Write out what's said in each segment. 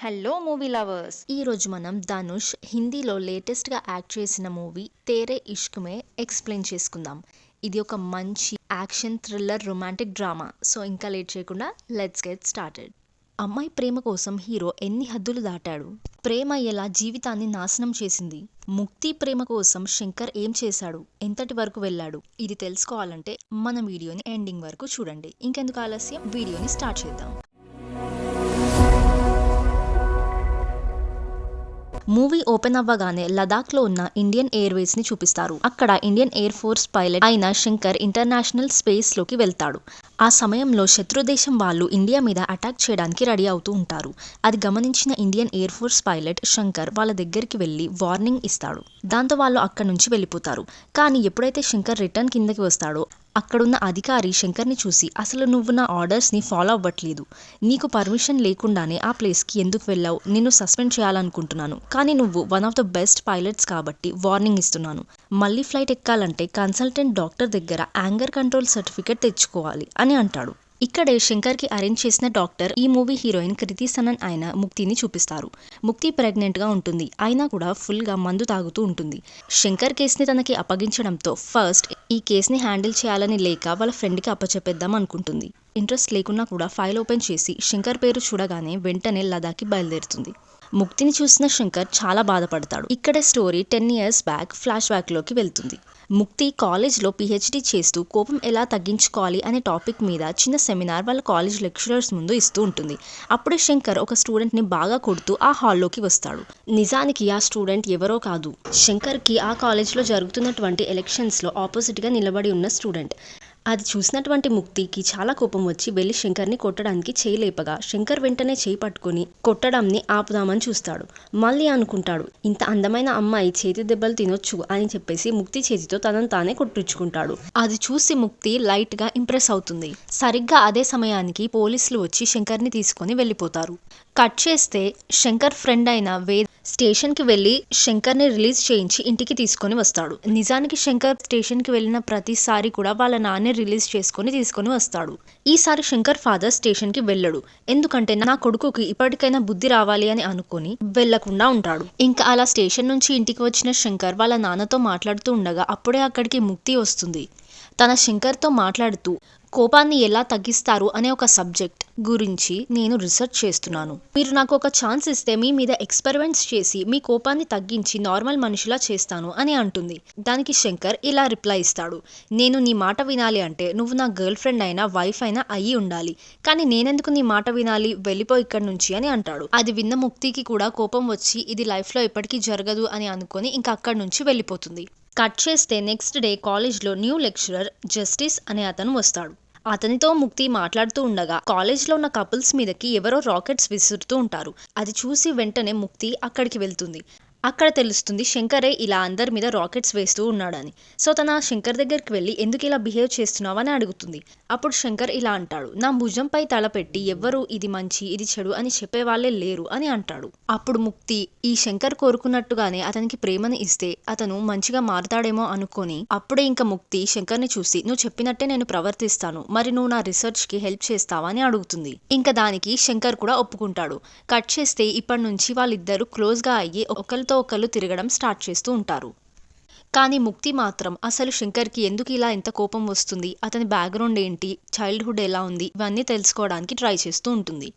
Hello movie lovers. ఈరోజు మనం ధనుష్ హిందీలో లేటెస్ట్గా యాక్ట్ చేసిన మూవీ తేరే ఇష్క్ మే ఎక్స్ప్లెయిన్ చేసుకుందాం. ఇది ఒక మంచి action thriller romantic drama. So ఇంకా లేట్ చేయకుండా లెట్స్ గెట్ స్టార్టెడ్. అమ్మాయి ప్రేమ కోసం హీరో ఎన్ని హద్దులు దాటాడు, ప్రేమ ఎలా జీవితాన్ని నాశనం చేసింది, ముక్తి ప్రేమ కోసం శంకర్ ఏం చేశాడు, ఎంతటి వరకు వెళ్ళాడు, ఇది తెలుసుకోవాలంటే మన వీడియోని ఎండింగ్ వరకు చూడండి. ఇంకెందుకు ఆలస్యం, వీడియోని స్టార్ట్ చేద్దాం. మూవీ ఓపెన్ అవ్వగానే లదాఖ్లో ఉన్న ఇండియన్ ఎయిర్వేస్ ని చూపిస్తారు. అక్కడ ఇండియన్ ఎయిర్ ఫోర్స్ పైలట్ అయిన శంకర్ ఇంటర్నేషనల్ స్పేస్ లోకి వెళ్తాడు. ఆ సమయంలో శత్రుదేశం వాళ్ళు ఇండియా మీద అటాక్ చేయడానికి రెడీ అవుతూ ఉంటారు. అది గమనించిన Indian air force pilot Shankar వాళ్ళ దగ్గరికి వెళ్లి వార్నింగ్ ఇస్తాడు. దాంతో వాళ్ళు అక్కడి నుంచి వెళ్ళిపోతారు. కానీ ఎప్పుడైతే శంకర్ రిటర్న్ కిందకి వస్తాడో అక్కడున్న అధికారి శంకర్ని చూసి, అసలు నువ్వు నా ఆర్డర్స్ని ఫాలో అవ్వట్లేదు, నీకు పర్మిషన్ లేకుండానే ఆ ప్లేస్కి ఎందుకు వెళ్ళావు, నిన్ను సస్పెండ్ చేయాలనుకుంటున్నాను, కానీ నువ్వు one of the best pilots కాబట్టి వార్నింగ్ ఇస్తున్నాను, మళ్ళీ ఫ్లైట్ ఎక్కాలంటే కన్సల్టెంట్ డాక్టర్ దగ్గర యాంగర్ కంట్రోల్ సర్టిఫికేట్ తెచ్చుకోవాలి అని అంటాడు. ఇక్కడే శంకర్కి అరేంజ్ చేసిన డాక్టర్ ఈ మూవీ హీరోయిన్ కృతి సనన్ అయిన ముక్తిని చూపిస్తారు. ముక్తి ప్రెగ్నెంట్గా ఉంటుంది, అయినా కూడా ఫుల్గా మందు తాగుతూ ఉంటుంది. శంకర్ కేసుని తనకి అప్పగించడంతో ఫస్ట్ ఈ కేసుని హ్యాండిల్ చేయాలని లేక వాళ్ళ ఫ్రెండ్కి అప్పచెప్పేద్దాం అనుకుంటుంది. ఇంట్రెస్ట్ లేకున్నా కూడా ఫైల్ ఓపెన్ చేసి శంకర్ పేరు చూడగానే వెంటనే లదాఖ్కి బయలుదేరుతుంది. ముక్తిని చూసిన శంకర్ చాలా బాధపడతాడు. ఇక్కడే స్టోరీ 10 years బ్యాక్ ఫ్లాష్ బ్యాక్లోకి వెళ్తుంది. ముక్తి కాలేజ్లో పిహెచ్డి చేస్తూ కోపం ఎలా తగ్గించుకోవాలి అనే టాపిక్ మీద చిన్న సెమినార్ వాళ్ళ కాలేజ్ లెక్చరర్స్ ముందు ఇస్తూ ఉంటుంది. అప్పుడే శంకర్ ఒక స్టూడెంట్ని బాగా కొడుతూ ఆ హాల్లోకి వస్తాడు. నిజానికి ఆ స్టూడెంట్ ఎవరో కాదు, శంకర్కి ఆ కాలేజ్లో జరుగుతున్నటువంటి ఎలక్షన్స్లో ఆపోజిట్గా నిలబడి ఉన్న స్టూడెంట్. అది చూసినటువంటి ముక్తికి చాలా కోపం వచ్చి వెళ్ళి శంకర్ని కొట్టడానికి చేయి లేపగా శంకర్ వెంటనే చేయి పట్టుకొని కొట్టడాన్ని ఆపుదామని చూస్తాడు. మళ్ళీ అనుకుంటాడు, ఇంత అందమైన అమ్మాయి చేతి దెబ్బలు తినొచ్చు అని చెప్పేసి ముక్తి చేతితో తనను తానే కొట్టించుకుంటాడు. అది చూసి ముక్తి లైట్ గా ఇంప్రెస్ అవుతుంది. సరిగ్గా అదే సమయానికి పోలీసులు వచ్చి శంకర్ని తీసుకొని వెళ్ళిపోతారు. కట్ చేస్తే శంకర్ ఫ్రెండ్ అయిన వేద్ స్టేషన్కి వెళ్ళి శంకర్ని రిలీజ్ చేయించి ఇంటికి తీసుకొని వస్తాడు. నిజానికి శంకర్ స్టేషన్కి వెళ్ళిన ప్రతిసారి కూడా వాళ్ళ నాన్నే రిలీజ్ తీసుకొని వస్తాడు. ఈసారి శంకర్ ఫాదర్ స్టేషన్కి వెళ్ళడు. ఎందుకంటే నా కొడుకుకి ఇప్పటికైనా బుద్ధి రావాలి అని అనుకొని వెళ్లకుండా ఉంటాడు. ఇంకా అలా స్టేషన్ నుంచి ఇంటికి వచ్చిన శంకర్ వాళ్ళ నాన్నతో మాట్లాడుతూ ఉండగా అప్పుడే అక్కడికి ముక్తి వస్తుంది. తన శంకర్తో మాట్లాడుతూ, కోపాన్ని ఎలా తగ్గిస్తారు అనే ఒక సబ్జెక్ట్ గురించి నేను రీసెర్చ్ చేస్తున్నాను, మీరు నాకు ఒక ఛాన్స్ ఇస్తే మీ మీద ఎక్స్పెరిమెంట్స్ చేసి మీ కోపాన్ని తగ్గించి నార్మల్ మనిషిలా చేస్తాను అని అంటుంది. దానికి శంకర్ ఇలా రిప్లై ఇస్తాడు, నేను నీ మాట వినాలి అంటే నువ్వు నా గర్ల్ ఫ్రెండ్ అయినా వైఫ్ అయినా అయ్యి ఉండాలి, కానీ నేనెందుకు నీ మాట వినాలి, వెళ్ళిపో ఇక్కడి నుంచి అని అంటాడు. అది విన్న ముక్తికి కూడా కోపం వచ్చి ఇది లైఫ్లో ఎప్పటికీ జరగదు అని అనుకొని ఇంకా అక్కడి నుంచి వెళ్ళిపోతుంది. కట్ చేస్తే నెక్స్ట్ డే కాలేజ్లో న్యూ లెక్చరర్ జస్టిస్ అనే అతను వస్తాడు. అతనితో ముక్తి మాట్లాడుతూ ఉండగా కాలేజ్లో ఉన్న కపుల్స్ మీదకి ఎవరో రాకెట్స్ విసురుతూ ఉంటారు. అది చూసి వెంటనే ముక్తి అక్కడికి వెళ్తుంది. అక్కడ తెలుస్తుంది శంకరే ఇలా అందరి మీద రాకెట్స్ వేస్తూ ఉన్నాడని. సో తన శంకర్ దగ్గరికి వెళ్ళి ఎందుకు ఇలా బిహేవ్ చేస్తున్నావు అని అడుగుతుంది. అప్పుడు శంకర్ ఇలా అంటాడు, నా భుజంపై తలపెట్టి ఎవ్వరూ ఇది మంచి ఇది చెడు అని చెప్పేవాళ్లే లేరు అని అంటాడు. అప్పుడు ముక్తి ఈ శంకర్ కోరుకున్నట్టుగానే అతనికి ప్రేమని ఇస్తే అతను మంచిగా మారుతాడేమో అనుకొని అప్పుడే ఇంకా ముక్తి శంకర్ని చూసి, నువ్వు చెప్పినట్టే నేను ప్రవర్తిస్తాను, మరి నువ్వు నా రీసెర్చ్ కి హెల్ప్ చేస్తావా అని అడుగుతుంది. ఇంకా దానికి శంకర్ కూడా ఒప్పుకుంటాడు. కట్ చేస్తే ఇప్పటి నుంచి వాళ్ళిద్దరూ క్లోజ్ గా అయ్యి ఒకళ్ళు తిరగడం స్టార్ట్ చేస్తూ ఉంటారు. కానీ ముక్తి మాత్రం అసలు శంకర్కి ఎందుకు ఇలా ఎంత కోపం వస్తుంది, అతని బ్యాక్గ్రౌండ్ ఏంటి, చైల్డ్హుడ్ ఎలా ఉంది, ఇవన్నీ తెలుసుకోవడానికి ట్రై చేస్తూ ఉంటుంది.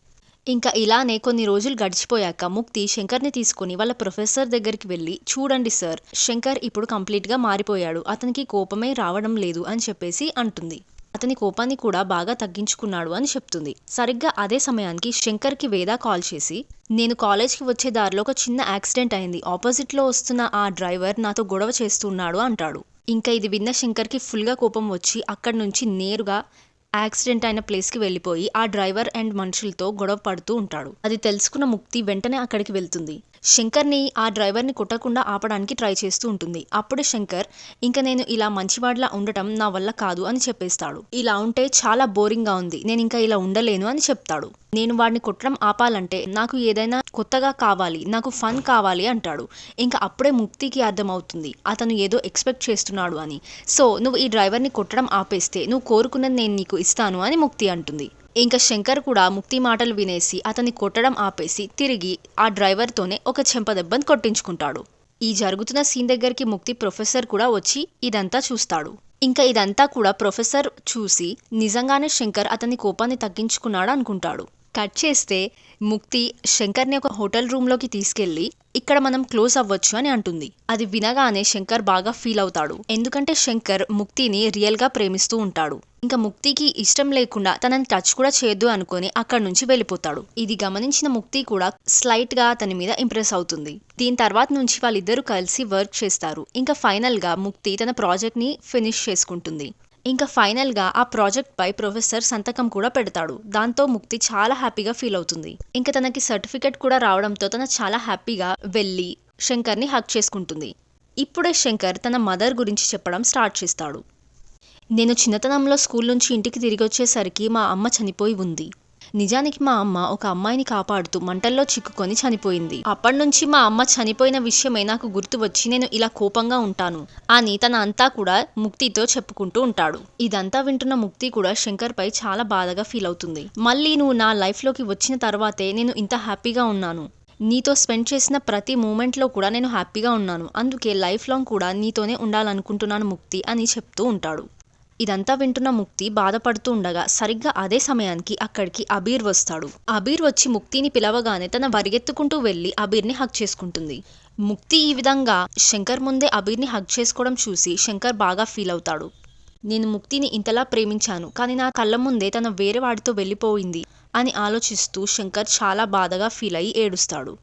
ఇంకా ఇలానే కొన్ని రోజులు గడిచిపోయాక ముక్తి శంకర్ని తీసుకుని వాళ్ళ ప్రొఫెసర్ దగ్గరికి వెళ్ళి, చూడండి సార్, శంకర్ ఇప్పుడు కంప్లీట్గా మారిపోయాడు, అతనికి కోపమే రావడం లేదు అని చెప్పేసి అంటుంది. అతని కోపాన్ని కూడా బాగా తగ్గించుకున్నాడు అని చెప్తుంది. సరిగ్గా అదే సమయానికి శంకర్కి వేద కాల్ చేసి, నేను కాలేజ్కి వచ్చే దారిలో ఒక చిన్న యాక్సిడెంట్ అయింది, ఆపోజిట్లో వస్తున్న ఆ డ్రైవర్ నాతో గొడవ చేస్తున్నాడు అంటాడు. ఇంకా ఇది విన్న శంకర్కి ఫుల్గా కోపం వచ్చి అక్కడి నుంచి నేరుగా యాక్సిడెంట్ అయిన ప్లేస్కి వెళ్ళిపోయి ఆ డ్రైవర్ అండ్ మనుషులతో గొడవ పడుతూ ఉంటాడు. అది తెలుసుకున్న ముక్తి వెంటనే అక్కడికి వెళ్తుంది. శంకర్ని ఆ డ్రైవర్ని కొట్టకుండా ఆపడానికి ట్రై చేస్తూ ఉంటుంది. అప్పుడు శంకర్, ఇంకా నేను ఇలా మంచివాడిలా ఉండటం నా వల్ల కాదు అని చెప్పేస్తాడు. ఇలా ఉంటే చాలా బోరింగ్గా ఉంది, నేను ఇంకా ఇలా ఉండలేను అని చెప్తాడు. నేను వాడిని కొట్టడం ఆపాలంటే నాకు ఏదైనా కొత్తగా కావాలి, నాకు ఫన్ కావాలి అంటాడు. ఇంకా అప్పుడే ముక్తికి అర్థమవుతుంది అతను ఏదో ఎక్స్పెక్ట్ చేస్తున్నాడు అని. సో నువ్వు ఈ డ్రైవర్ని కొట్టడం ఆపేస్తే నువ్వు కోరుకున్నది నేను నీకు ఇస్తాను అని ముక్తి అంటుంది. ఇంకా శంకర్ కూడా ముక్తి మాటలు వినేసి అతన్ని కొట్టడం ఆపేసి తిరిగి ఆ డ్రైవర్తోనే ఒక చెంపదెబ్బని కొట్టించుకుంటాడు. ఈ జరుగుతున్న సీన్ దగ్గరికి ముక్తి ప్రొఫెసర్ కూడా వచ్చి ఇదంతా చూస్తాడు. ఇంకా ఇదంతా కూడా ప్రొఫెసర్ చూసి నిజంగానే శంకర్ అతని కోపాన్ని తగ్గించుకున్నాడు అనుకుంటాడు. కట్ చేస్తే ముక్తి శంకర్ని ఒక హోటల్ రూమ్లోకి తీసుకెళ్లి ఇక్కడ మనం క్లోజ్ అవ్వచ్చు అని అంటుంది. అది వినగానే శంకర్ బాగా ఫీల్ అవుతాడు. ఎందుకంటే శంకర్ ముక్తిని రియల్ గా ప్రేమిస్తూ ఉంటాడు. ఇంకా ముక్తికి ఇష్టం లేకుండా తనని టచ్ కూడా చేయొద్దు అనుకుని అక్కడి నుంచి వెళ్ళిపోతాడు. ఇది గమనించిన ముక్తి కూడా స్లైట్ గా అతని మీద ఇంప్రెస్ అవుతుంది. దీని తర్వాత నుంచి వాళ్ళిద్దరూ కలిసి వర్క్ చేస్తారు. ఇంకా ఫైనల్ గా ముక్తి తన ప్రాజెక్ట్ ని ఫినిష్ చేసుకుంటుంది. ఇంకా ఫైనల్ గా ఆ ప్రాజెక్ట్ పై ప్రొఫెసర్ సంతకం కూడా పెడతాడు. దాంతో ముక్తి చాలా హ్యాపీగా ఫీల్ అవుతుంది. ఇంకా తనకి సర్టిఫికెట్ కూడా రావడంతో తన చాలా హ్యాపీగా వెళ్ళి శంకర్ ని హగ్ చేసుకుంటుంది. ఇప్పుడే శంకర్ తన మదర్ గురించి చెప్పడం స్టార్ట్ చేస్తాడు. నేను చిన్నతనంలో స్కూల్ నుంచి ఇంటికి తిరిగి వచ్చేసరికి మా అమ్మ చనిపోయి ఉంది. నిజానికి మా అమ్మ ఒక అమ్మాయిని కాపాడుతూ మంటల్లో చిక్కుకొని చనిపోయింది. అప్పటి నుంచి మా అమ్మ చనిపోయిన విషయమే నాకు గుర్తు వచ్చి నేను ఇలా కోపంగా ఉంటాను అని తన అంతా కూడా ముక్తితో చెప్పుకుంటూ ఉంటాడు. ఇదంతా వింటున్న ముక్తి కూడా శంకర్ పై చాలా బాధగా ఫీల్ అవుతుంది. మళ్ళీ నువ్వు నా లైఫ్ లోకి వచ్చిన తర్వాతే నేను ఇంత హ్యాపీగా ఉన్నాను. నీతో స్పెండ్ చేసిన ప్రతి మూమెంట్లో కూడా నేను హ్యాపీగా ఉన్నాను. అందుకే లైఫ్ లాంగ్ కూడా నీతోనే ఉండాలనుకుంటున్నాను ముక్తి అని చెప్తూ ఉంటాడు. ఇదంతా వింటున్న ముక్తి బాధపడుతూ ఉండగా సరిగ్గా అదే సమయానికి అక్కడికి అబీర్ వస్తాడు. అబీర్ వచ్చి ముక్తిని పిలవగానే తన పరిగెత్తుకుంటూ వెళ్లి అబీర్ని హగ్ చేసుకుంటుంది. ముక్తి ఈ విధంగా శంకర్ ముందే అబీర్ని హగ్ చేసుకోవడం చూసి శంకర్ బాగా ఫీల్ అవుతాడు. నేను ముక్తిని ఇంతలా ప్రేమించాను, కానీ నా కళ్ళ ముందే తన వేరే వాడితో వెళ్ళిపోయింది అని ఆలోచిస్తూ శంకర్ చాలా బాధగా ఫీల్ అయ్యి ఏడుస్తాడు.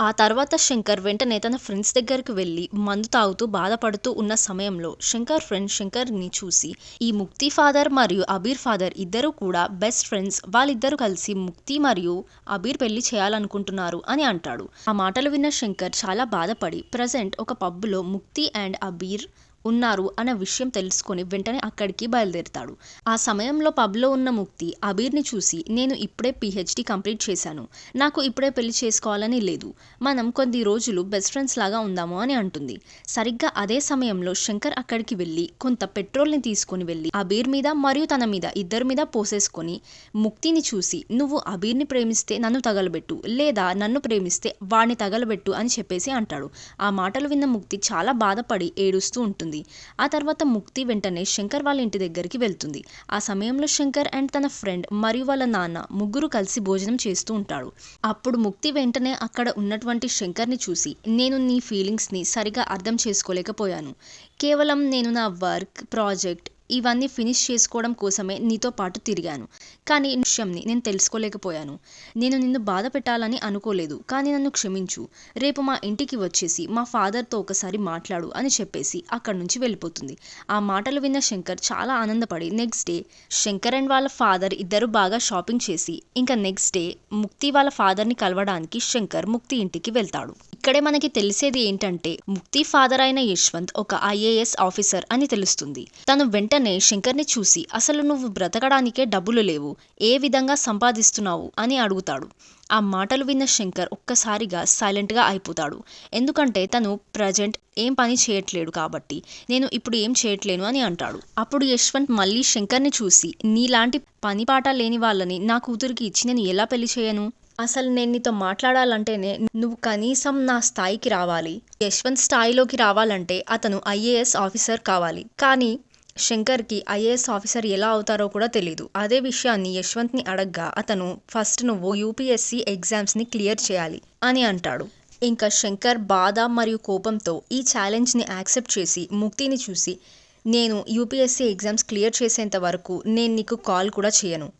ఆ తర్వాత శంకర్ వెంటనే తన ఫ్రెండ్స్ దగ్గరికి వెళ్ళి మందు తాగుతూ బాధపడుతూ ఉన్న సమయంలో శంకర్ ఫ్రెండ్ శంకర్ని చూసి ఈ ముక్తి ఫాదర్ మరియు అబీర్ ఫాదర్ ఇద్దరు కూడా బెస్ట్ ఫ్రెండ్స్, వాళ్ళిద్దరూ కలిసి ముక్తి మరియు అబీర్ పెళ్లి చేయాలనుకుంటున్నారు అని అంటాడు. ఆ మాటలు విన్న శంకర్ చాలా బాధపడి ప్రజెంట్ ఒక పబ్లో ముక్తి అండ్ అబీర్ ఉన్నారు అన్న విషయం తెలుసుకొని వెంటనే అక్కడికి బయలుదేరుతాడు. ఆ సమయంలో పబ్లో ఉన్న ముక్తి అబీర్ని చూసి నేను ఇప్పుడే PhD కంప్లీట్ చేశాను, నాకు ఇప్పుడే పెళ్లి చేసుకోవాలని లేదు, మనం కొన్ని రోజులు బెస్ట్ ఫ్రెండ్స్ లాగా ఉందాము అని అంటుంది. సరిగ్గా అదే సమయంలో శంకర్ అక్కడికి వెళ్ళి కొంత పెట్రోల్ని తీసుకొని వెళ్ళి అబీర్ మీద మరియు తన మీద ఇద్దరి మీద పోసేసుకొని ముక్తిని చూసి నువ్వు అబీర్ని ప్రేమిస్తే నన్ను తగలబెట్టు, లేదా నన్ను ప్రేమిస్తే వాడిని తగలబెట్టు అని చెప్పేసి అంటాడు. ఆ మాటలు విన్న ముక్తి చాలా బాధపడి ఏడుస్తూ ఉంటుంది. ఆ తర్వాత ముక్తి వెంటనే శంకర్ వాళ్ళ ఇంటి దగ్గరికి వెళ్తుంది. ఆ సమయంలో శంకర్ అండ్ తన ఫ్రెండ్ మరియు వాళ్ళ నాన్న ముగ్గురు కలిసి భోజనం చేస్తూ ఉంటాడు. అప్పుడు ముక్తి వెంటనే అక్కడ ఉన్నటువంటి శంకర్ని చూసి నేను నీ ఫీలింగ్స్ని సరిగా అర్థం చేసుకోలేకపోయాను, కేవలం నేను నా వర్క్ ప్రాజెక్ట్ ఇవన్నీ ఫినిష్ చేసుకోవడం కోసమే నీతో పాటు తిరిగాను, కానీ ఈ విషయంని నేను తెలుసుకోలేకపోయాను. నేను నిన్ను బాధ పెట్టాలని అనుకోలేదు, కానీ నన్ను క్షమించు. రేపు మా ఇంటికి వచ్చేసి మా ఫాదర్తో ఒకసారి మాట్లాడు అని చెప్పేసి అక్కడి నుంచి వెళ్ళిపోతుంది. ఆ మాటలు విన్న శంకర్ చాలా ఆనందపడి నెక్స్ట్ డే శంకర్ అండ్ వాళ్ళ ఫాదర్ ఇద్దరు బాగా షాపింగ్ చేసి ఇంకా నెక్స్ట్ డే ముక్తి వాళ్ళ ఫాదర్ని కలవడానికి శంకర్ ముక్తి ఇంటికి వెళ్తాడు. ఇక్కడే మనకి తెలిసేది ఏంటంటే ముక్తి ఫాదర్ అయిన యశ్వంత్ ఒక IAS ఆఫీసర్ అని తెలుస్తుంది. తను వెంటనే శంకర్ని చూసి అసలు నువ్వు బ్రతకడానికే డబ్బులు లేవు, ఏ విధంగా సంపాదిస్తున్నావు అని అడుగుతాడు. ఆ మాటలు విన్న శంకర్ ఒక్కసారిగా సైలెంట్గా అయిపోతాడు. ఎందుకంటే తను ప్రజెంట్ ఏం పని చేయట్లేడు కాబట్టి నేను ఇప్పుడు ఏం చేయట్లేను అని అంటాడు. అప్పుడు యశ్వంత్ మళ్ళీ శంకర్ని చూసి నీలాంటి పని పాట లేని వాళ్ళని నా కూతురికి ఇచ్చి నేను ఎలా పెళ్లి చేయను, అసలు నేను నీతో మాట్లాడాలంటేనే నువ్వు కనీసం నా స్థాయికి రావాలి, యశ్వంత్ స్థాయిలోకి రావాలంటే అతను IAS ఆఫీసర్ కావాలి. కానీ శంకర్కి IAS ఆఫీసర్ ఎలా అవుతారో కూడా తెలీదు. అదే విషయాన్ని యశ్వంత్ని అడగ్గా అతను ఫస్ట్ నువ్వు UPSC ఎగ్జామ్స్ని క్లియర్ చేయాలి అని అంటాడు. ఇంకా శంకర్ బాధ మరియు కోపంతో ఈ ఛాలెంజ్ని యాక్సెప్ట్ చేసి ముక్తిని చూసి నేను UPSC ఎగ్జామ్స్ క్లియర్ చేసేంత వరకు నేను నీకు కాల్ కూడా చేయను,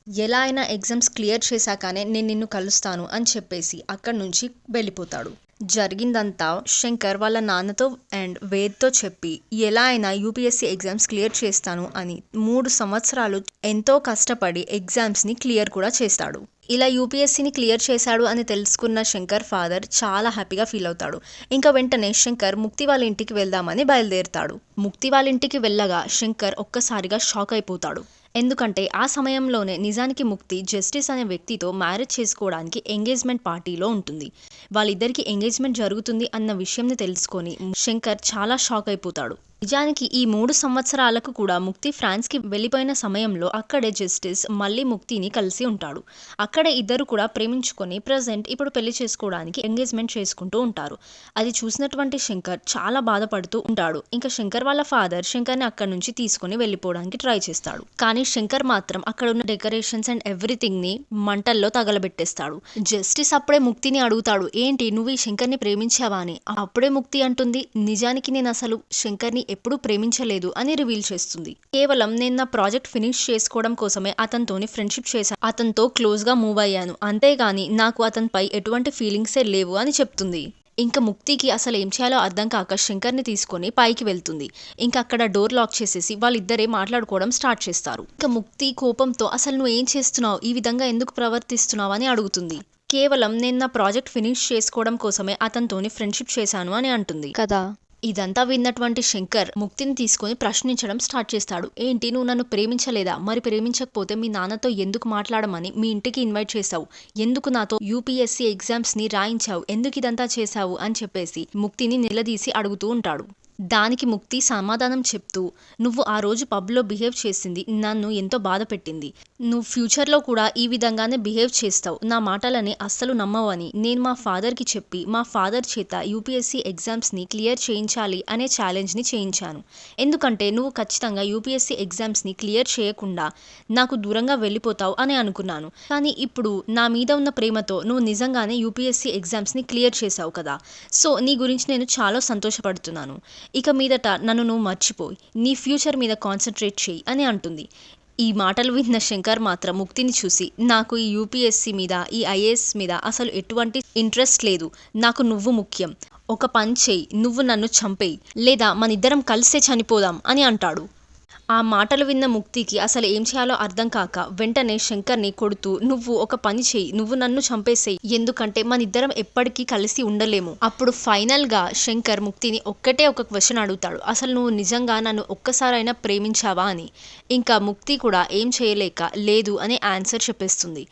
ఎలా అయినా ఎగ్జామ్స్ క్లియర్ చేశాకనే నేను నిన్ను కలుస్తాను అని చెప్పేసి అక్కడి నుంచి వెళ్ళిపోతాడు. జరిగిందంతా శంకర్ వాళ్ళ నాన్నతో అండ్ వేద్తో చెప్పి ఎలా అయినా UPSC ఎగ్జామ్స్ క్లియర్ చేస్తాను అని 3 సంవత్సరాలు ఎంతో కష్టపడి ఎగ్జామ్స్ని క్లియర్ కూడా చేస్తాడు. ఇలా UPSCని క్లియర్ చేశాడు అని తెలుసుకున్న శంకర్ ఫాదర్ చాలా హ్యాపీగా ఫీల్ అవుతాడు. ఇంకా వెంటనే శంకర్ ముక్తి వాళ్ళ ఇంటికి వెళ్దామని బయలుదేరుతాడు. ముక్తి వాళ్ళ ఇంటికి వెళ్ళగా శంకర్ ఒక్కసారిగా షాక్ అయిపోతాడు. ఎందుకంటే ఆ సమయంలోనే నిజానికి ముక్తి జస్టిస్ అనే వ్యక్తితో మ్యారేజ్ చేసుకోవడానికి ఎంగేజ్మెంట్ పార్టీలో ఉంటుంది. వాళ్ళిద్దరికి ఎంగేజ్మెంట్ జరుగుతుంది అన్న విషయంని తెలుసుకొని శంకర్ చాలా షాక్ అయిపోతాడు. నిజానికి ఈ 3 సంవత్సరాలకు కూడా ముక్తి ఫ్రాన్స్‌కి వెళ్ళిపోయిన సమయంలో అక్కడే జస్టిస్ మళ్ళీ ముక్తిని కలిసి ఉంటాడు. అక్కడే ఇద్దరు కూడా ప్రేమించుకొని ఇప్పుడు పెళ్లి చేసుకోవడానికి ఎంగేజ్‌మెంట్ చేసుకుంటూ ఉంటారు. అది చూసినటువంటి శంకర్ చాలా బాధపడుతూ ఉంటాడు. ఇంకా శంకర్ వాళ్ళ ఫాదర్ శంకర్‌ని అక్కడి నుంచి తీసుకొని వెళ్ళిపోవడానికి ట్రై చేస్తాడు. కానీ శంకర్ మాత్రం అక్కడ ఉన్న డెకరేషన్స్ అండ్ ఎవ్రీథింగ్‌ని మంటల్లో తగలబెట్టేస్తాడు. జస్టిస్ అప్పుడే ముక్తిని అడుగుతాడు, ఏంటి నువ్వు ఈ శంకర్‌ని ప్రేమించావా అని. అప్పుడే ముక్తి అంటుంది, నిజానికి నేను అసలు శంకర్‌ని ఎప్పుడూ ప్రేమించలేదు అని రివీల్ చేస్తుంది. కేవలం నేను నా ప్రాజెక్ట్ ఫినిష్ చేసుకోవడం కోసమే అతనితోని ఫ్రెండ్షిప్ చేశాను, అతనితో క్లోజ్ గా మూవ్ అయ్యాను, అంతేగాని నాకు అతనిపై ఎటువంటి ఫీలింగ్సే లేవు అని చెప్తుంది. ఇంకా ముక్తికి అసలు ఏం చేయాలో అర్థం కాక శంకర్ని తీసుకొని పైకి వెళ్తుంది. ఇంకా అక్కడ డోర్ లాక్ చేసేసి వాళ్ళిద్దరే మాట్లాడుకోవడం స్టార్ట్ చేస్తారు. ఇంకా ముక్తి కోపంతో అసలు నువ్వు ఏం చేస్తున్నావు, ఈ విధంగా ఎందుకు ప్రవర్తిస్తున్నావు అని అడుగుతుంది. కేవలం నేను నా ప్రాజెక్ట్ ఫినిష్ చేసుకోవడం కోసమే అతనితోని ఫ్రెండ్షిప్ చేశాను అని అంటుంది కదా. ఇదంతా విన్నటువంటి శంకర్ ముక్తిని తీసుకొని ప్రశ్నించడం స్టార్ట్ చేస్తాడు. ఏంటి నువ్వు నన్ను ప్రేమించలేదా, మరి ప్రేమించకపోతే మీ నాన్నతో ఎందుకు మాట్లాడమని మీ ఇంటికి ఇన్వైట్ చేశావు, ఎందుకు నాతో యూపీఎస్సీ ఎగ్జామ్స్ ని రాయించావు, ఎందుకు ఇదంతా చేశావు అని చెప్పేసి ముక్తిని నిలదీసి అడుగుతూ ఉంటాడు. దానికి ముక్తి సమాధానం చెప్తూ, నువ్వు ఆ రోజు పబ్లో బిహేవ్ చేసింది నన్ను ఎంతో బాధ పెట్టింది, నువ్వు ఫ్యూచర్లో కూడా ఈ విధంగానే బిహేవ్ చేస్తావు, నా మాటలని అస్సలు నమ్మవని నేను మా ఫాదర్కి చెప్పి మా ఫాదర్ చేత యూపీఎస్సీ ఎగ్జామ్స్ని క్లియర్ చేయించాలి అనే ఛాలెంజ్ని చేయించాను. ఎందుకంటే నువ్వు ఖచ్చితంగా యూపీఎస్సీ ఎగ్జామ్స్ని క్లియర్ చేయకుండా నాకు దూరంగా వెళ్ళిపోతావు అని అనుకున్నాను. కానీ ఇప్పుడు నా మీద ఉన్న ప్రేమతో నువ్వు నిజంగానే యూపీఎస్సీ ఎగ్జామ్స్ని క్లియర్ చేశావు కదా, సో నీ గురించి నేను చాలా సంతోషపడుతున్నాను. ఇక మీదట నన్ను నువ్వు మర్చిపోయి నీ ఫ్యూచర్ మీద కాన్సన్ట్రేట్ చేయి అని అంటుంది. ఈ మాటలు విన్న శంకర్ మాత్రం ముక్తిని చూసి, నాకు ఈ యూపీఎస్సీ మీద ఈ ఐఏఎస్ మీద అసలు ఎటువంటి ఇంట్రెస్ట్ లేదు, నాకు నువ్వు ముఖ్యం, ఒక పని చేయి, నువ్వు నన్ను చంపేయి లేదా మనిద్దరం కలిసే చనిపోదాం అని అంటాడు. ఆ మాటలు విన్న ముక్తికి అసలు ఏం చేయాలో అర్థం కాక వెంటనే శంకర్ని కొడుతూ, నువ్వు ఒక పని చేయి, నువ్వు నన్ను చంపేసేయి, ఎందుకంటే మనిద్దరం ఎప్పటికీ కలిసి ఉండలేము. అప్పుడు ఫైనల్ గా శంకర్ ముక్తిని ఒక్కటే ఒక క్వశ్చన్ అడుగుతాడు, అసలు నువ్వు నిజంగా నన్ను ఒక్కసారైనా ప్రేమించావా అని. ఇంకా ముక్తి కూడా ఏం చేయలేక లేదు అనే ఆన్సర్ చెప్పేస్తుంది.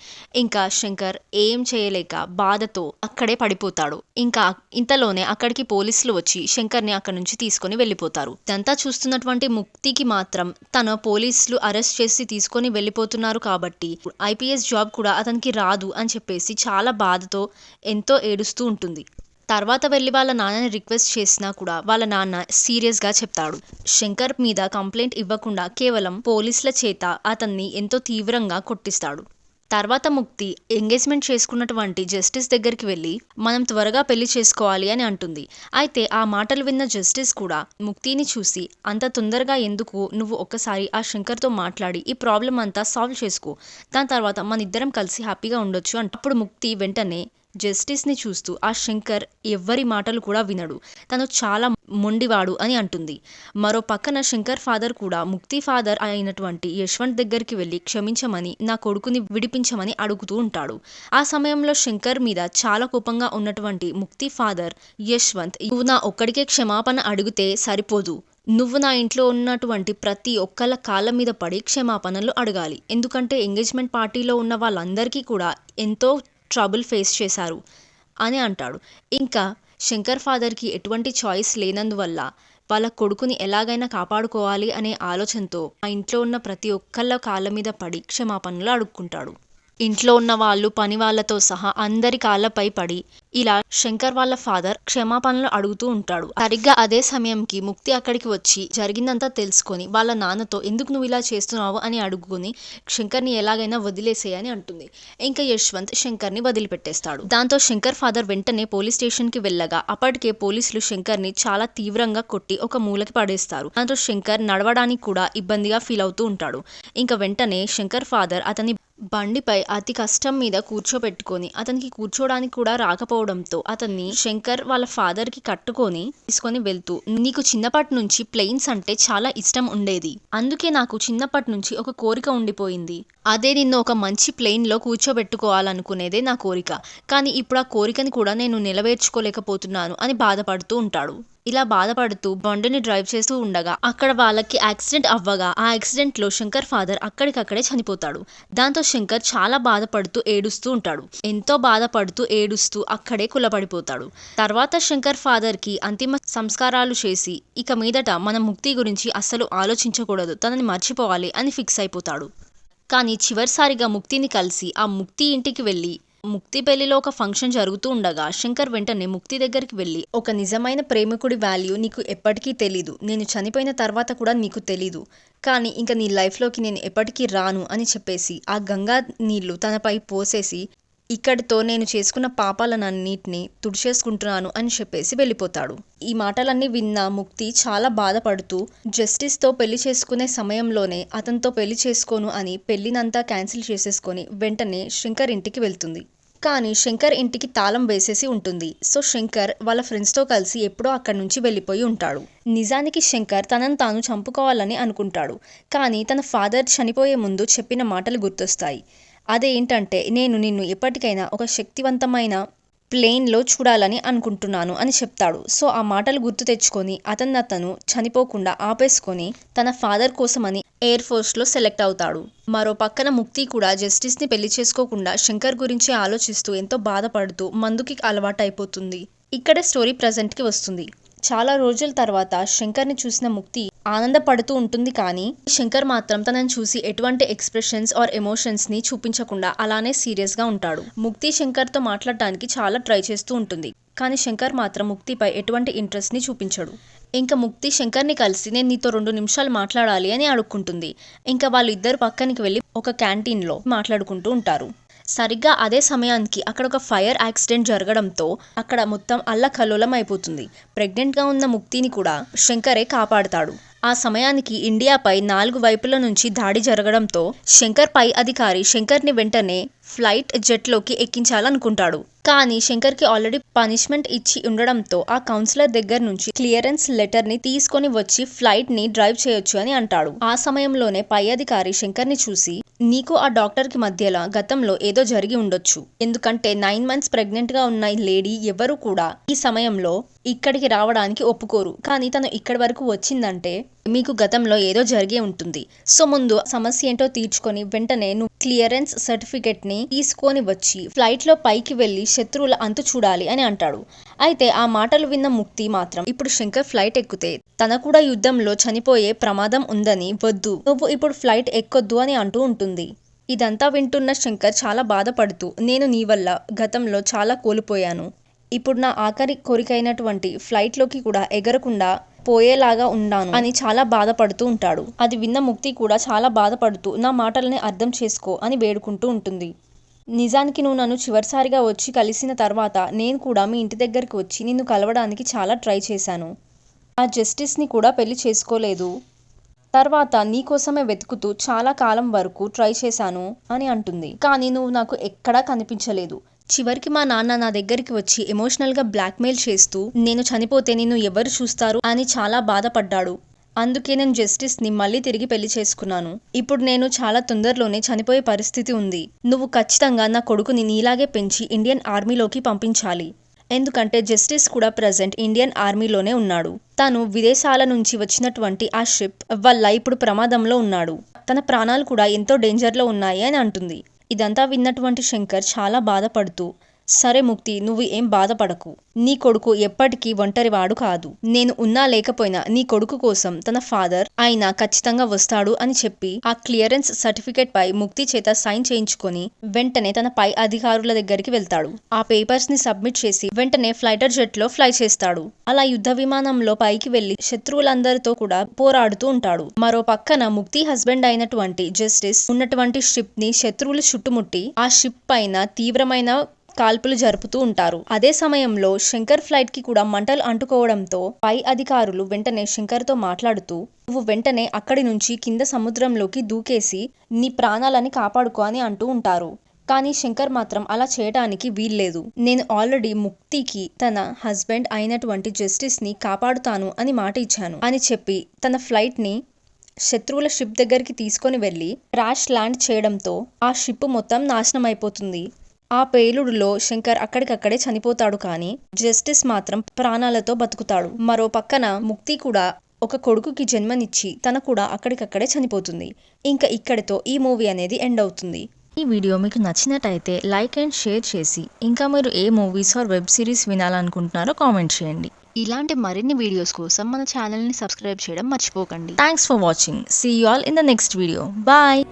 ఇంకా శంకర్ ఏం చేయలేక బాధతో అక్కడే పడిపోతాడు. ఇంకా ఇంతలోనే అక్కడికి పోలీసులు వచ్చి శంకర్ని అక్కడి నుంచి తీసుకొని వెళ్ళిపోతారు. ఇదంతా చూస్తున్నటువంటి ముక్తికి మాత్రం తన పోలీసులు అరెస్ట్ చేసి తీసుకొని వెళ్ళిపోతున్నారు కాబట్టి ఐపీఎస్ జాబ్ కూడా అతనికి రాదు అని చెప్పేసి చాలా బాధతో ఎంతో ఏడుస్తూ ఉంటుంది. తర్వాత వెళ్ళి వాళ్ళ నాన్నని రిక్వెస్ట్ చేసినా కూడా వాళ్ళ నాన్న సీరియస్గా చెప్తాడు. శంకర్ మీద కంప్లైంట్ ఇవ్వకుండా కేవలం పోలీసుల చేత అతన్ని ఎంతో తీవ్రంగా కొట్టిస్తాడు. తర్వాత ముక్తి ఎంగేజ్మెంట్ చేసుకున్నటువంటి జస్టిస్ దగ్గరికి వెళ్ళి మనం త్వరగా పెళ్లి చేసుకోవాలి అని అంటుంది. అయితే ఆ మాటలు విన్న జస్టిస్ కూడా ముక్తిని చూసి, అంత తొందరగా ఎందుకు, నువ్వు ఒక్కసారి ఆ శంకర్తో మాట్లాడి ఈ ప్రాబ్లం అంతా సాల్వ్ చేసుకో, దాని తర్వాత మన ఇద్దరం కలిసి హ్యాపీగా ఉండొచ్చు అంట. అప్పుడు ముక్తి వెంటనే జస్టిస్ని చూస్తూ, ఆ శంకర్ ఎవ్వరి మాటలు కూడా వినడు, తను చాలా మొండివాడు అని అంటుంది. మరో పక్కన శంకర్ ఫాదర్ కూడా ముక్తి ఫాదర్ అయినటువంటి యశ్వంత్ దగ్గరికి వెళ్ళి క్షమించమని, నా కొడుకుని విడిపించమని అడుగుతూ ఉంటాడు. ఆ సమయంలో శంకర్ మీద చాలా కోపంగా ఉన్నటువంటి ముక్తి ఫాదర్ యశ్వంత్, నువ్వు నా ఒక్కడికే క్షమాపణ అడిగితే సరిపోదు, నువ్వు నా ఇంట్లో ఉన్నటువంటి ప్రతి ఒక్కళ్ళ కాళ్ళ మీద పడి క్షమాపణలు అడగాలి, ఎందుకంటే ఎంగేజ్మెంట్ పార్టీలో ఉన్న వాళ్ళందరికీ కూడా ఎంతో ట్రబుల్ ఫేస్ చేశారు అని అంటాడు. ఇంకా శంకర్ ఫాదర్కి ఎటువంటి చాయిస్ లేనందువల్ల వాళ్ళ కొడుకుని ఎలాగైనా కాపాడుకోవాలి అనే ఆలోచనతో ఆ ఇంట్లో ఉన్న ప్రతి ఒక్కళ్ళ కాళ్ళ మీద పడి క్షమాపణలు అడుక్కుంటాడు. ఇంట్లో ఉన్న వాళ్ళు, పని వాళ్ళతో సహా అందరి కాళ్ళపై పడి ఇలా శంకర్ వాళ్ళ ఫాదర్ క్షమాపణలు అడుగుతూ ఉంటాడు. సరిగ్గా అదే సమయంకి ముక్తి అక్కడికి వచ్చి జరిగిందంతా తెలుసుకొని వాళ్ళ నాన్నతో, ఎందుకు నువ్వు ఇలా చేస్తున్నావు అని అడుగుని శంకర్ని ఎలాగైనా వదిలేసేయని అంటుంది. ఇంకా యశ్వంత్ శంకర్ని వదిలిపెట్టేస్తాడు. దాంతో శంకర్ ఫాదర్ వెంటనే పోలీస్ స్టేషన్కి వెళ్ళగా అప్పటికే పోలీసులు శంకర్ని చాలా తీవ్రంగా కొట్టి ఒక మూలకి పడేస్తారు. దాంతో శంకర్ నడవడానికి కూడా ఇబ్బందిగా ఫీల్ అవుతూ ఉంటాడు. ఇంకా వెంటనే శంకర్ ఫాదర్ అతని బండిపై అతి కష్టం మీద కూర్చోబెట్టుకొని, అతనికి కూర్చోడానికి కూడా రాకపోవడంతో అతన్ని శంకర్ వాళ్ళ ఫాదర్ కి కట్టుకొని తీసుకొని వెళ్తూ, నీకు చిన్నప్పటి నుంచి ప్లేన్స్ అంటే చాలా ఇష్టం ఉండేది, అందుకే నాకు చిన్నప్పటి నుంచి ఒక కోరిక ఉండిపోయింది, అదే నిన్ను ఒక మంచి ప్లేన్ లో కూర్చోబెట్టుకోవాలనుకునేదే నా కోరిక, కానీ ఇప్పుడు ఆ కోరికని కూడా నేను నెరవేర్చుకోలేకపోతున్నాను అని బాధపడుతూ ఉంటాడు. ఇలా బాధపడుతూ బండిని డ్రైవ్ చేస్తూ ఉండగా అక్కడ వాళ్ళకి యాక్సిడెంట్ అవ్వగా ఆ యాక్సిడెంట్ లో శంకర్ ఫాదర్ అక్కడికక్కడే చనిపోతాడు. దాంతో శంకర్ చాలా బాధపడుతూ ఏడుస్తూ ఉంటాడు. ఎంతో బాధపడుతూ ఏడుస్తూ అక్కడే కులపడిపోతాడు. తర్వాత శంకర్ ఫాదర్ కి అంతిమ సంస్కారాలు చేసి ఇక మీదట మన ముక్తి గురించి అస్సలు ఆలోచించకూడదు, తనని మర్చిపోవాలి అని ఫిక్స్ అయిపోతాడు. కానీ చివరిసారిగా ముక్తిని కలిసి ఆ ముక్తి ఇంటికి వెళ్ళి ముక్తి పెళ్లిలో ఒక ఫంక్షన్ జరుగుతూ ఉండగా శంకర్ వెంటనే ముక్తి దగ్గరికి వెళ్ళి, ఒక నిజమైన ప్రేమికుడి వాల్యూ నీకు ఎప్పటికీ తెలీదు, నేను చనిపోయిన తర్వాత కూడా నీకు తెలీదు, కానీ ఇంకా నీ లైఫ్లోకి నేను ఎప్పటికీ రాను అని చెప్పేసి ఆ గంగా నీళ్లు తనపై పోసేసి ఇక్కడితో నేను చేసుకున్న పాపాలన్నిటిని తుడిచేసుకుంటున్నాను అని చెప్పేసి వెళ్ళిపోతాడు. ఈ మాటలన్నీ విన్న ముక్తి చాలా బాధపడుతూ జస్టిస్తో పెళ్లి చేసుకునే సమయంలోనే అతనితో పెళ్లి చేసుకోను అని పెళ్లినంతా క్యాన్సిల్ చేసేసుకొని వెంటనే శంకర్ ఇంటికి వెళ్తుంది. కానీ శంకర్ ఇంటికి తాళం వేసేసి ఉంటుంది. సో శంకర్ వాళ్ళ ఫ్రెండ్స్తో కలిసి ఎప్పుడో అక్కడి నుంచి వెళ్ళిపోయి ఉంటాడు. నిజానికి శంకర్ తనను తాను చంపుకోవాలని అనుకుంటాడు. కానీ తన ఫాదర్ చనిపోయే ముందు చెప్పిన మాటలు గుర్తొస్తాయి. అదేంటంటే, నేను నిన్ను ఎప్పటికైనా ఒక శక్తివంతమైన ప్లేన్లో చూడాలని అనుకుంటున్నాను అని చెప్తాడు. సో ఆ మాటలు గుర్తు తెచ్చుకొని అతను చనిపోకుండా ఆపేసుకొని తన ఫాదర్ కోసమని ఎయిర్ ఫోర్స్లో సెలెక్ట్ అవుతాడు. మరో పక్కన ముక్తి కూడా జస్టిస్ని పెళ్లి చేసుకోకుండా శంకర్ గురించి ఆలోచిస్తూ ఎంతో బాధపడుతూ మందుకి అలవాటైపోతుంది. ఇక్కడే స్టోరీ ప్రజెంట్కి వస్తుంది. చాలా రోజుల తర్వాత శంకర్ని చూసిన ముక్తి ఆనందపడుతూ ఉంటుంది. కానీ శంకర్ మాత్రం తనని చూసి ఎటువంటి ఎక్స్ప్రెషన్స్ ఆర్ ఎమోషన్స్ని చూపించకుండా అలానే సీరియస్గా ఉంటాడు. ముక్తి శంకర్తో మాట్లాడటానికి చాలా ట్రై చేస్తూ ఉంటుంది. కానీ శంకర్ మాత్రం ముక్తిపై ఎటువంటి ఇంట్రెస్ట్ని చూపించడు. ఇంకా ముక్తి శంకర్ని కలిసి నేను నీతో 2 నిమిషాలు మాట్లాడాలి అని అడుక్కుంటుంది. ఇంకా వాళ్ళు ఇద్దరు పక్కనికి వెళ్ళి ఒక క్యాంటీన్లో మాట్లాడుకుంటూ ఉంటారు. సరిగ్గా అదే సమయానికి అక్కడ ఒక ఫైర్ యాక్సిడెంట్ జరగడంతో అక్కడ మొత్తం అల్లకల్లోలం అయిపోతుంది. ప్రెగ్నెంట్గా ఉన్న ముక్తిని కూడా శంకరే కాపాడుతాడు. ఆ సమయానికి ఇండియాపై 4 వైపుల నుంచి దాడి జరగడంతో శంకర్ పై అధికారి శంకర్ని వెంటనే ఫ్లైట్ జెట్లోకి ఎక్కించాలనుకుంటాడు. కానీ శంకర్కి ఆల్రెడీ పనిష్మెంట్ ఇచ్చి ఉండడంతో ఆ కౌన్సిలర్ దగ్గర నుంచి క్లియరెన్స్ లెటర్ని తీసుకొని వచ్చి ఫ్లైట్ని డ్రైవ్ చేయొచ్చు అని అంటాడు. ఆ సమయంలోనే పై అధికారి శంకర్ని చూసి, నీకు ఆ డాక్టర్కి మధ్యలో గతంలో ఏదో జరిగి ఉండొచ్చు, ఎందుకంటే 9 months ప్రెగ్నెంట్గా ఉన్న లేడీ ఎవరు కూడా ఈ సమయంలో ఇక్కడికి రావడానికి ఒప్పుకోరు. కానీ తను ఇక్కడి వరకు వచ్చిందంటే మీకు గతంలో ఏదో జరిగే ఉంటుంది. సో ముందు సమస్య ఏంటో తీర్చుకొని వెంటనే నువ్వు క్లియరెన్స్ సర్టిఫికెట్ని తీసుకొని వచ్చి ఫ్లైట్లో పైకి వెళ్ళి శత్రువుల అంతు చూడాలి అని అంటాడు. అయితే ఆ మాటలు విన్న ముక్తి మాత్రం ఇప్పుడు శంకర్ ఫ్లైట్ ఎక్కితే తన కూడా యుద్ధంలో చనిపోయే ప్రమాదం ఉందని, వద్దు నువ్వు ఇప్పుడు ఫ్లైట్ ఎక్కొద్దు అని అంటూ ఉంటుంది. ఇదంతా వింటున్న శంకర్ చాలా బాధపడుతూ, నేను నీ వల్ల గతంలో చాలా కోల్పోయాను, ఇప్పుడు నా ఆఖరి కోరికైనటువంటి ఫ్లైట్లోకి కూడా ఎగరకుండా పోయేలాగా ఉన్నాను అని చాలా బాధపడుతూ ఉంటాడు. అది విన్న ముక్తి కూడా చాలా బాధపడుతూ నా మాటల్ని అర్థం చేసుకో అని వేడుకుంటూ ఉంటుంది. నిజానికి నువ్వు నన్ను చివరిసారిగా వచ్చి కలిసిన తర్వాత నేను కూడా మీ ఇంటి దగ్గరికి వచ్చి నిన్ను కలవడానికి చాలా ట్రై చేశాను. ఆ జస్టిస్ని కూడా పెళ్లి చేసుకోలేదు. తర్వాత నీకోసమే వెతుకుతూ చాలా కాలం వరకు ట్రై చేశాను అని అంటుంది. కానీ నువ్వు నాకు ఎక్కడా కనిపించలేదు. చివరికి మా నాన్న నా దగ్గరికి వచ్చి ఎమోషనల్గా బ్లాక్మెయిల్ చేస్తూ నేను చనిపోతే నిన్ను ఎవరు చూస్తారు అని చాలా బాధపడ్డాడు. అందుకే నేను జస్టిస్ని మళ్ళీ తిరిగి పెళ్లి చేసుకున్నాను. ఇప్పుడు నేను చాలా తొందరలోనే చనిపోయే పరిస్థితి ఉంది. నువ్వు ఖచ్చితంగా నా కొడుకుని నీలాగే పెంచి ఇండియన్ ఆర్మీలోకి పంపించాలి. ఎందుకంటే జస్టిస్ కూడా ప్రజెంట్ ఇండియన్ ఆర్మీలోనే ఉన్నాడు. తను విదేశాల నుంచి వచ్చినటువంటి ఆ షిప్ వల్ల ఇప్పుడు ప్రమాదంలో ఉన్నాడు. తన ప్రాణాలు కూడా ఎంతో డేంజర్లో ఉన్నాయి అని అంటుంది. ఇదంతా విన్నటువంటి శంకర్ చాలా బాధపడుతూ, సరే ముక్తి, నువ్వు ఏం బాధపడకు, నీ కొడుకు ఎప్పటికీ ఒంటరివాడు కాదు, నేను ఉన్నా లేకపోయినా నీ కొడుకు కోసం తన ఫాదర్ అయినా ఖచ్చితంగా వస్తాడు అని చెప్పి ఆ క్లియరెన్స్ సర్టిఫికేట్ పై ముక్తి చేత సైన్ చేయించుకొని వెంటనే తన పై అధికారుల దగ్గరికి వెళ్తాడు. ఆ పేపర్స్ ని సబ్మిట్ చేసి వెంటనే ఫ్లైటర్ జెట్ లో ఫ్లై చేస్తాడు. అలా యుద్ధ విమానంలో పైకి వెళ్లి శత్రువులందరితో కూడా పోరాడుతూ ఉంటాడు. మరో పక్కన ముక్తి హస్బెండ్ అయినటువంటి జస్టిస్ ఉన్నటువంటి షిప్ ని శత్రువులు చుట్టుముట్టి ఆ షిప్ పైన తీవ్రమైన కాల్పులు జరుపుతూ ఉంటారు. అదే సమయంలో శంకర్ ఫ్లైట్ కి కూడా మంటలు అంటుకోవడంతో పై అధికారులు వెంటనే శంకర్ తో మాట్లాడుతూ, నువ్వు వెంటనే అక్కడి నుంచి కింద సముద్రంలోకి దూకేసి నీ ప్రాణాలని కాపాడుకో అని అంటూ ఉంటారు. కానీ శంకర్ మాత్రం అలా చేయడానికి వీల్లేదు. నేను ఆల్రెడీ ముక్తికి తన హస్బెండ్ అయినటువంటి జస్టిస్ ని కాపాడుతాను అని మాట ఇచ్చాను అని చెప్పి తన ఫ్లైట్ ని శత్రువుల షిప్ దగ్గరికి తీసుకొని వెళ్లి క్రాష్ ల్యాండ్ చేయడంతో ఆ షిప్ మొత్తం నాశనం అయిపోతుంది. ఆ పేలుడులో శంకర్ అక్కడికక్కడే చనిపోతాడు, కానీ జస్టిస్ మాత్రం ప్రాణాలతో బతుకుతాడు. మరో పక్కన ముక్తి కూడా ఒక కొడుకుకి జన్మనిచ్చి తన కూడా అక్కడికక్కడే చనిపోతుంది. ఇంకా ఇక్కడితో ఈ మూవీ అనేది ఎండ్ అవుతుంది. ఈ వీడియో మీకు నచ్చినట్టయితే లైక్ అండ్ షేర్ చేసి, ఇంకా మీరు ఏ మూవీస్ ఆర్ వెబ్ సిరీస్ వినాలనుకుంటున్నారో కామెంట్ చేయండి. ఇలాంటి మరిన్ని వీడియోస్ కోసం మన ఛానల్ని సబ్స్క్రైబ్ చేయడం మర్చిపోకండి. Thanks for watching. See you all in the next video. Bye.